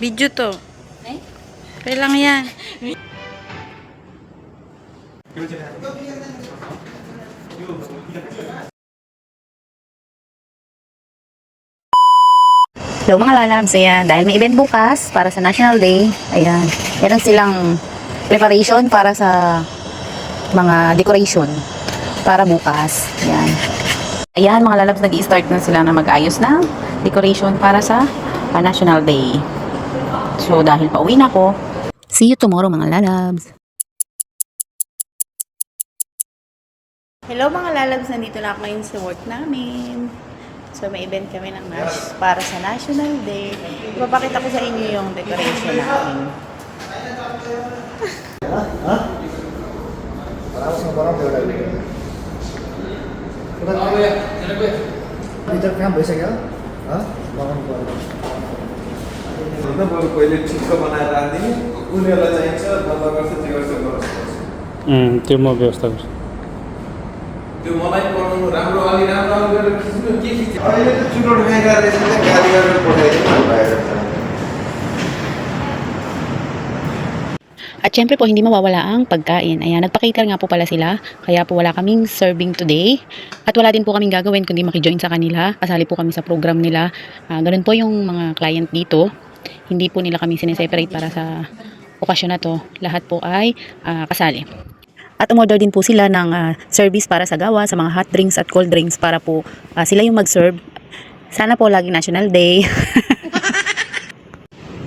Video to. Eh? Okay lang yan. Hello mga lalabs, ayan, dahil may event bukas para sa National Day, ayan, meron silang preparation para sa mga decoration para bukas, ayan. Ayan mga lalabs, nag-i-start na sila na mag-ayos ng decoration para sa National Day. So dahil pauwi na ako, see you tomorrow mga lalabs. Hello mga lalabs, nandito na ako ngayon sa work namin. So may event kami ng para sa National Day. Ipapakita ko sa inyo yung decoration namin. इधर काम भइसक्यो लगाउनु पर्यो बरु पहिले ठिक्क बनाएर राखिदिने उनीहरूलाई चाहिन्छ बल्ल गर्छ त्यो गर्छ त्यो म व्यवस्था गर्छु त्यो मलाई पढाउनु राम्रो अलि राम्रो गरेर खिच्नु के खिच्नु अहिले त चुरोट खाइरहेको रहेछ गाली गरेर पठाइदिनु बाहिर At syempre po, hindi mawawala ang pagkain. Ayan, nagpa-cater nga po pala sila. Kaya po wala kaming serving today. At wala din po kaming gagawin kundi makijoin sa kanila. Kasali po kami sa program nila. Ganun po yung mga client dito. Hindi po nila kami sineseparate para sa okasyon na to. Lahat po ay kasali. At umorder din po sila ng service para sa gawa, sa mga hot drinks at cold drinks para po sila yung mag-serve. Sana po laging National Day.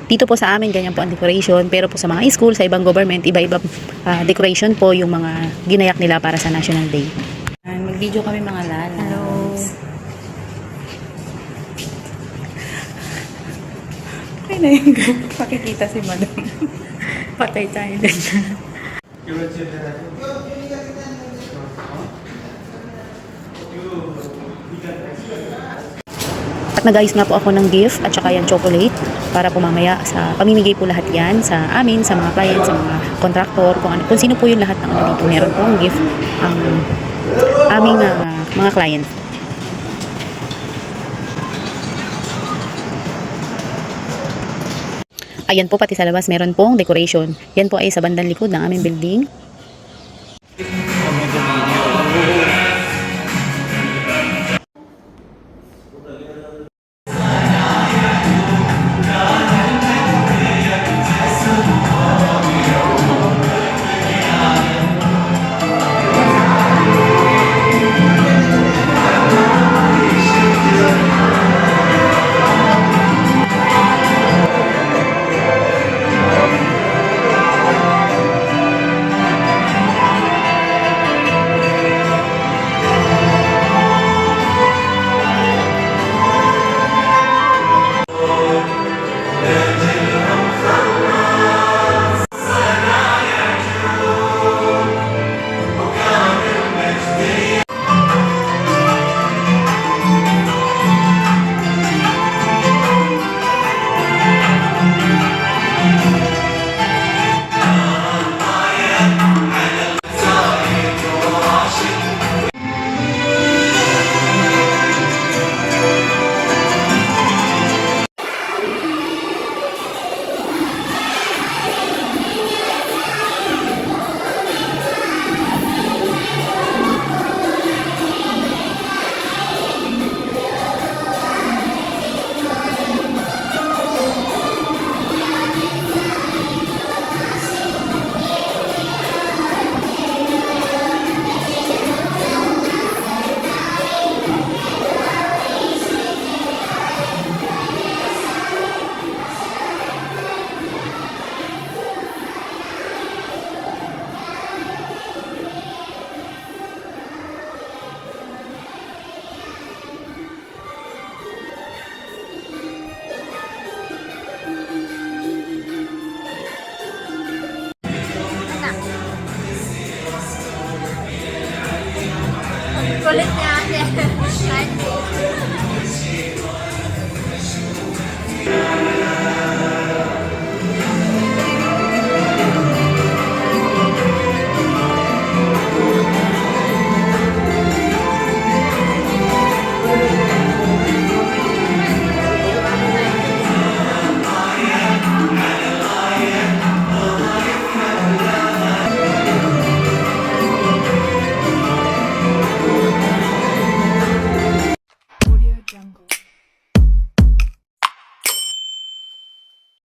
Dito po sa amin, ganyan po ang decoration. Pero po sa mga school, sa ibang government, iba-ibang decoration po yung mga ginayak nila para sa National Day. Mag-video kami mga lalabs. Hello. Okay na yung pakikita si madam. Patay tayo din. At nag-ayos nga po ako ng gift at saka yung chocolate para po mamaya sa pamimigay po lahat yan sa amin, sa mga clients, sa mga contractor, kung sino po yung lahat ng ano dito. Meron po ang gift ang aming mga client. Ayan po, pati sa labas meron pong decoration. Yan po ay sa bandang likod ng aming building.